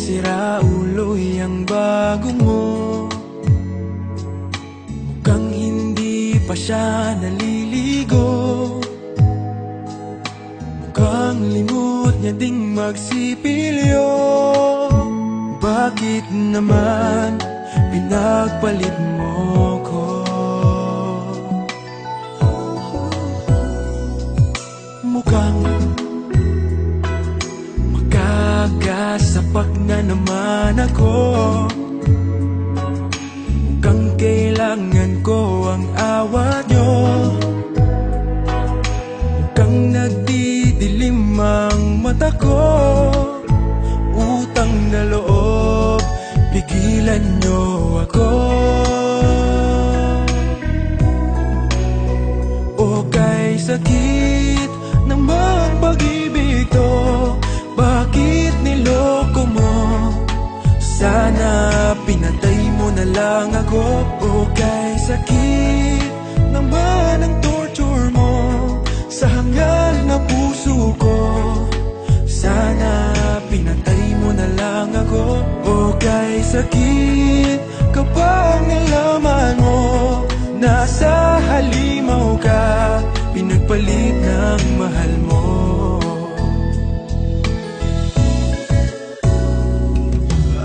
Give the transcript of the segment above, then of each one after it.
Sira ulo'y ang bago mo. Mukhang hindi pa siya naliligo. Mukhang limot niya ding magsipilyo. Bakit naman pinagpalit mo ko? Mukhang sapat na naman ako. Mukhang kailangan ko ang awa nyo. Mukhang nagdidilim ang mata ko. Utang na loob, pigilan nyo ako. O kay sakit naman pag-ibig to, bakit niloko mo? Sana pinatay mo na lang ako. O kay sakit naman ang torture mo sa hangal na puso ko. Sana pinatay mo na lang ako. O kay sakit kapag nalaman mo nasa halimaw ka, pinagpalit ng mahal mo.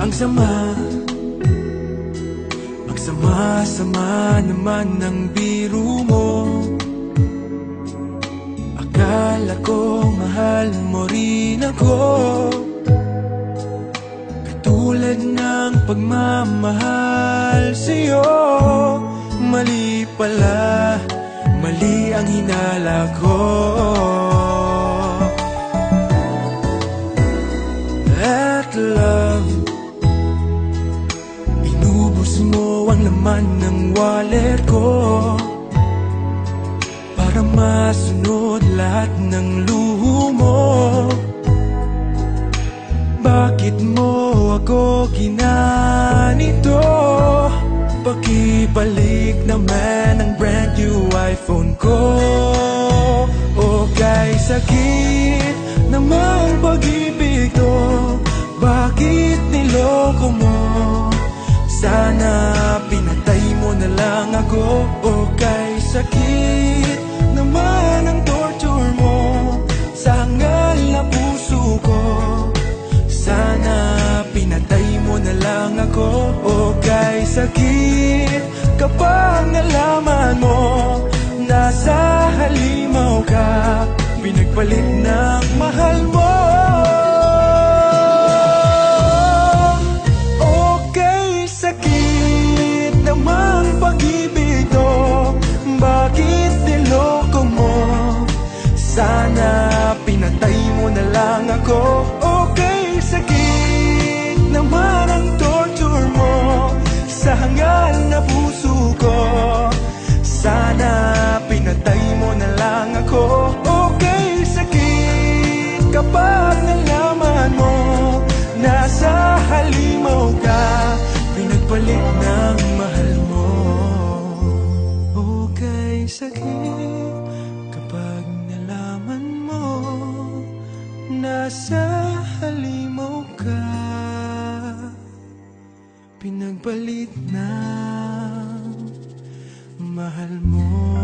Ang sama naman ng biro mo. Akala ko mahal mo rin ako, katulad ng pagmamahal sa'yo. Mali pala, mali ang hinala ko. At love, mo ang laman ng wallet ko para masunod lahat ng luho mo. Bakit mo ako ginanito? Pakibalik naman ang brand new iPhone ko. O kay sakit naman pag-ibig to, bakit niloko mo? Sana pinatay mo na lang ako. O kay sakit naman ang torture mo sa hangal na puso ko. Sana pinatay mo na lang ako. O kay sakit kapag nalaman mo nasa halimaw ka, pinagpalit ng mahal mo. Sana pinatay mo na lang ako. Okay, sakit naman ang torture mo sa hangal na puso ko. Sana pinatay mo na lang ako. Okay, sakit kapag nalaman mo nasa halimaw ka, pinagpalit ng mahal mo. Okay, sakit nasa halimaw ka, pinagpalit ng mahal mo.